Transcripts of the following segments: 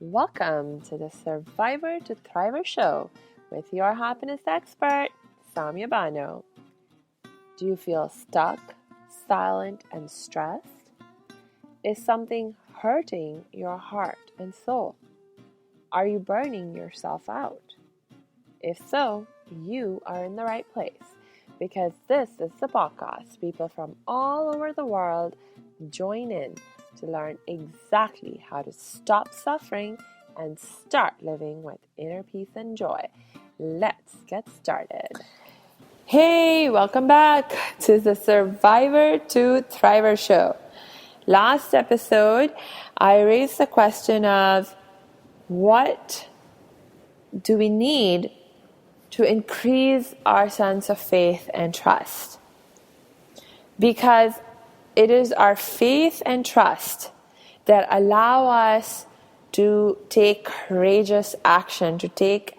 Welcome to the Survivor to Thriver show with your happiness expert, Samya Bano. Do you feel stuck, silent, and stressed? Is something hurting your heart and soul? Are you burning yourself out? If so, you are in the right place because this is the podcast people from all over the world join in to learn exactly how to stop suffering and start living with inner peace and joy. Let's get started. Hey, welcome back to the Survivor to Thriver show. Last episode, I raised the question of what do we need to increase our sense of faith and trust? Because it is our faith and trust that allow us to take courageous action, to take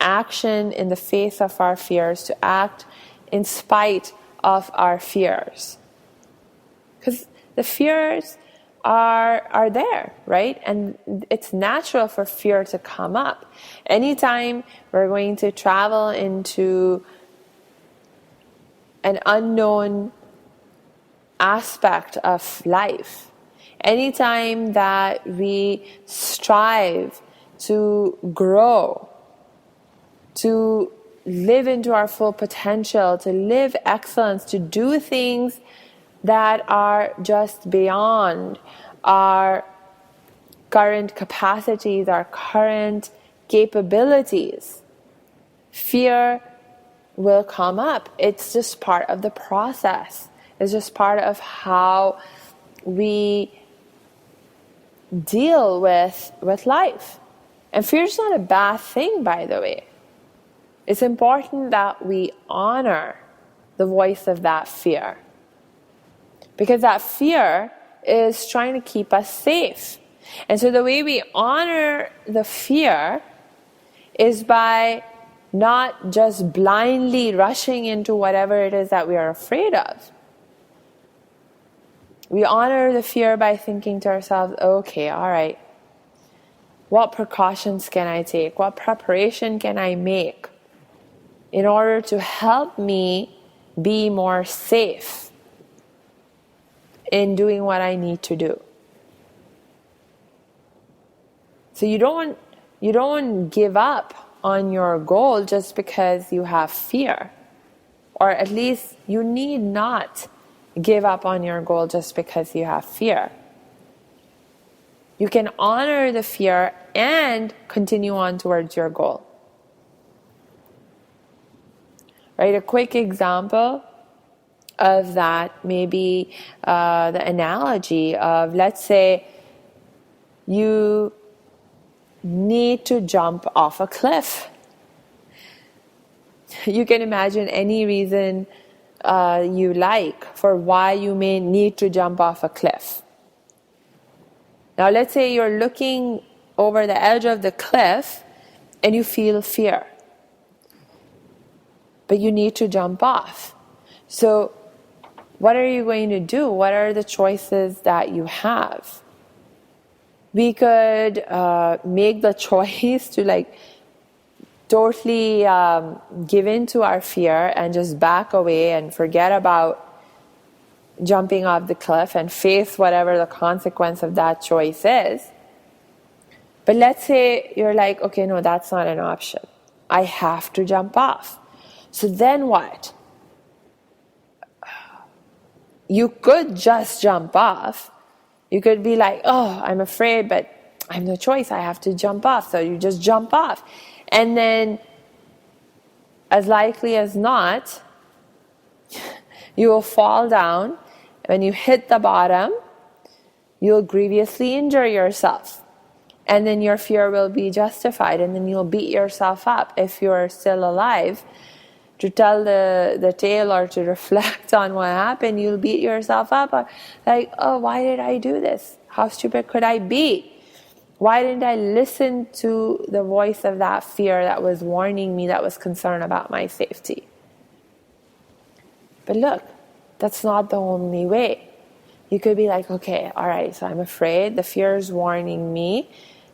action in the face of our fears, to act in spite of our fears. Because the fears are there, right? And it's natural for fear to come up. Anytime we're going to travel into an unknown aspect of life, anytime that we strive to grow, to live into our full potential, to live excellence, to do things that are just beyond our current capacities, our current capabilities, fear will come up. It's just part of the process. It's just part of how we deal with life. And fear is not a bad thing, by the way. It's important that we honor the voice of that fear. Because that fear is trying to keep us safe. And so the way we honor the fear is by not just blindly rushing into whatever it is that we are afraid of. We honor the fear by thinking to ourselves, okay, all right, what precautions can I take? What preparation can I make in order to help me be more safe in doing what I need to do? So you don't give up on your goal just because you have fear. Or at least you need not give up on your goal just because you have fear. You can honor the fear and continue on towards your goal. Right? A quick example of that may be the analogy of, let's say, you need to jump off a cliff. You can imagine any reason you like for why you may need to jump off a cliff. Now let's say you're looking over the edge of the cliff and you feel fear, but you need to jump off. So what are you going to do? What are the choices that you have? We could make the choice to totally give in to our fear and just back away and forget about jumping off the cliff and face whatever the consequence of that choice is. But let's say you're like, okay, no, that's not an option. I have to jump off. So then what? You could just jump off. You could be like, oh, I'm afraid, but I have no choice. I have to jump off. So you just jump off. And then, as likely as not, you will fall down. When you hit the bottom, you'll grievously injure yourself. And then your fear will be justified. And then you'll beat yourself up if you're still alive. To tell the tale or to reflect on what happened, you'll beat yourself up. Like, oh, why did I do this? How stupid could I be? Why didn't I listen to the voice of that fear that was warning me, that was concerned about my safety? But look, that's not the only way. You could be like, okay, all right, so I'm afraid. The fear is warning me.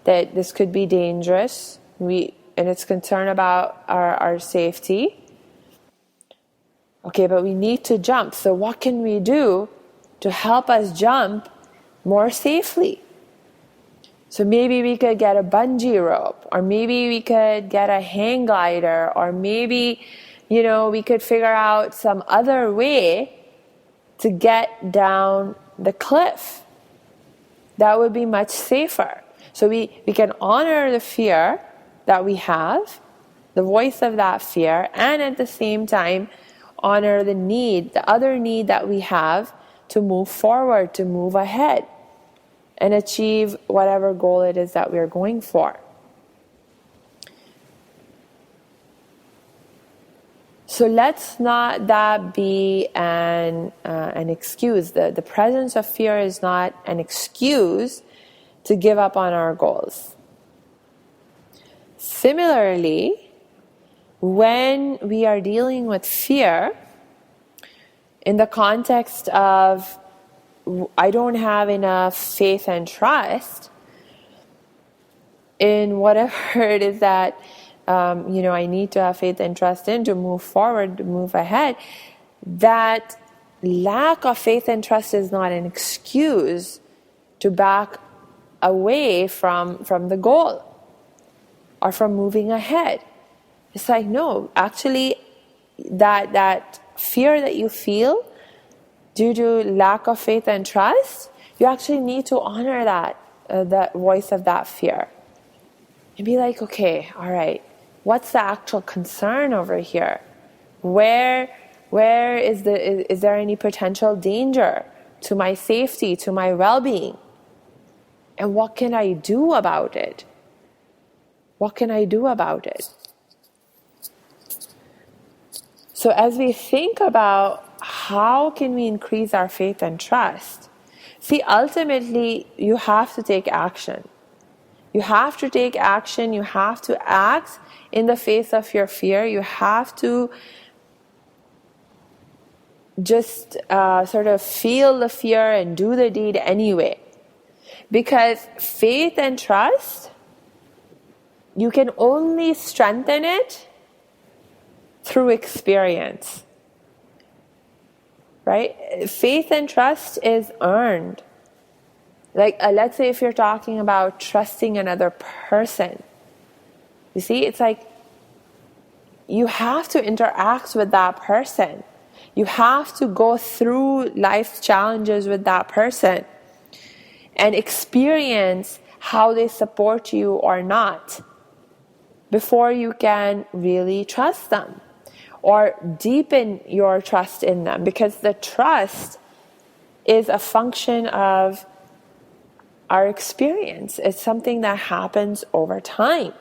that this could be dangerous, and it's concerned about our safety. Okay, but we need to jump. So what can we do to help us jump more safely? So maybe we could get a bungee rope, or maybe we could get a hang glider, or maybe, we could figure out some other way to get down the cliff. That would be much safer. So we can honor the fear that we have, the voice of that fear, and at the same time honor the other need that we have to move forward, to move ahead, and achieve whatever goal it is that we're going for. So let's not that be an excuse. The presence of fear is not an excuse to give up on our goals. Similarly, when we are dealing with fear in the context of I don't have enough faith and trust in whatever it is that I need to have faith and trust in to move forward, to move ahead, that lack of faith and trust is not an excuse to back away from the goal or from moving ahead. It's like, no, actually that fear that you feel due to lack of faith and trust, you actually need to honor that voice of that fear and be like, okay, all right, what's the actual concern over here? Where is there any potential danger to my safety, to my well-being? And what can I do about it? What can I do about it? So as we think about how can we increase our faith and trust, see, ultimately, you have to take action. You have to take action. You have to act in the face of your fear. You have to just sort of feel the fear and do the deed anyway. Because faith and trust, you can only strengthen it through experience. Right? Faith and trust is earned. Like, let's say if you're talking about trusting another person. You see, it's like you have to interact with that person. You have to go through life's challenges with that person and experience how they support you or not before you can really trust them or deepen your trust in them, because the trust is a function of our experience. It's something that happens over time.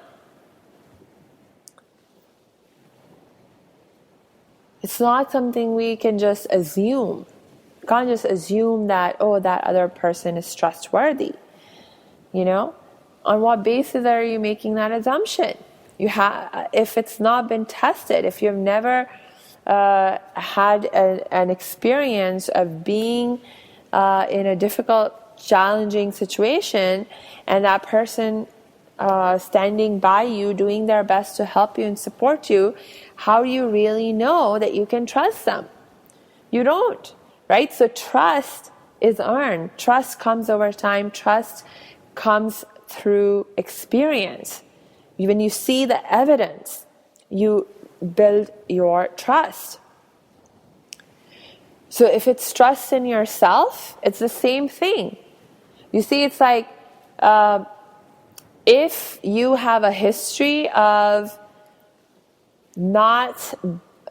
It's not something we can just assume. You can't just assume that, that other person is trustworthy. On what basis are you making that assumption? If it's not been tested, if you've never had an experience of being in a difficult, challenging situation, and that person standing by you, doing their best to help you and support you, how do you really know that you can trust them? You don't, right? So trust is earned. Trust comes over time. Trust comes through experience. When you see the evidence, you build your trust. So if it's trust in yourself, it's the same thing. You see, it's like if you have a history of not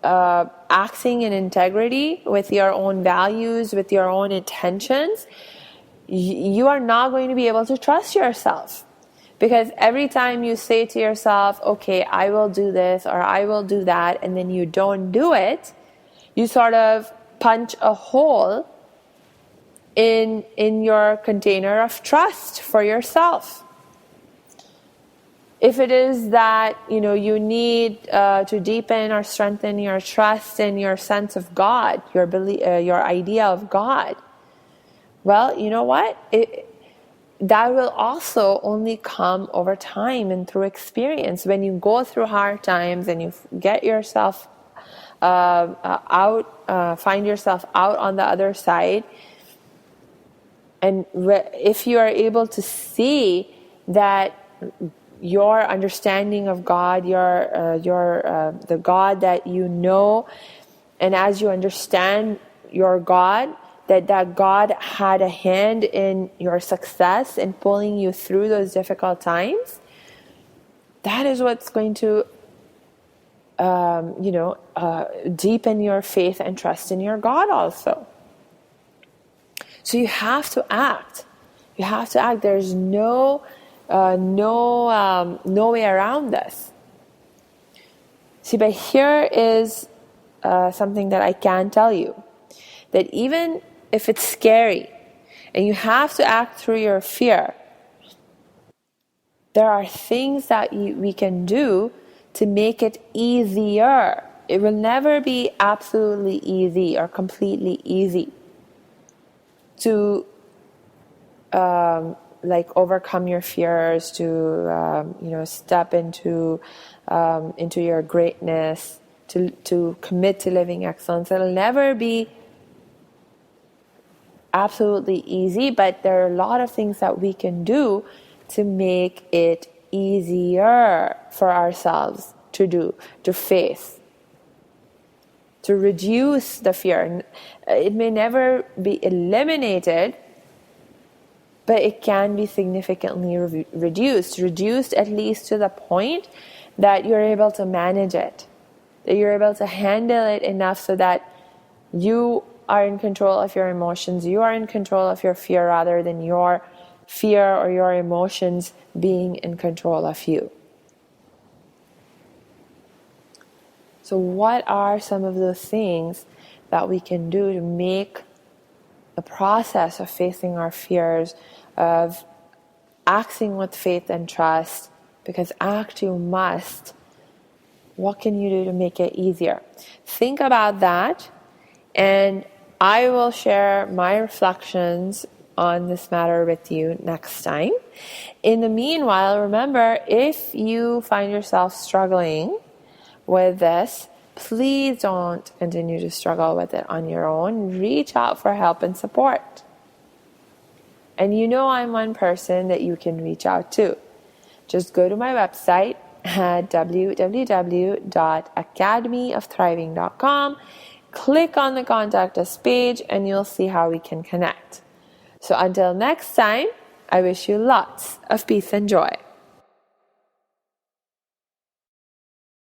acting in integrity with your own values, with your own intentions, you are not going to be able to trust yourself. Because every time you say to yourself, okay, I will do this or I will do that, and then you don't do it, you sort of punch a hole in your container of trust for yourself. If it is that you need to deepen or strengthen your trust and your sense of God, your belief, your idea of God, well, you know what? that will also only come over time and through experience. When you go through hard times and you get yourself find yourself out on the other side, and if you are able to see that your understanding of God, the God that you know, and as you understand your God, that God had a hand in your success and pulling you through those difficult times, that is what's going to deepen your faith and trust in your God also. So you have to act. You have to act. There's no way around this. See, but here is something that I can tell you, that even if it's scary and you have to act through your fear, there are things that we can do to make it easier. It will never be absolutely easy or completely easy to overcome your fears, to step into your greatness, to commit to living excellence. It'll never be absolutely easy, but there are a lot of things that we can do to make it easier for ourselves to do, to face, to reduce the fear. It may never be eliminated, but it can be significantly reduced at least to the point that you're able to manage it, that you're able to handle it enough so that you are in control of your emotions, you are in control of your fear rather than your fear or your emotions being in control of you. So what are some of those things that we can do to make the process of facing our fears, of acting with faith and trust, because act you must, what can you do to make it easier? Think about that, and I will share my reflections on this matter with you next time. In the meanwhile, remember, if you find yourself struggling with this, please don't continue to struggle with it on your own. Reach out for help and support. And I'm one person that you can reach out to. Just go to my website at www.academyofthriving.com. Click on the Contact Us page and you'll see how we can connect. So until next time, I wish you lots of peace and joy.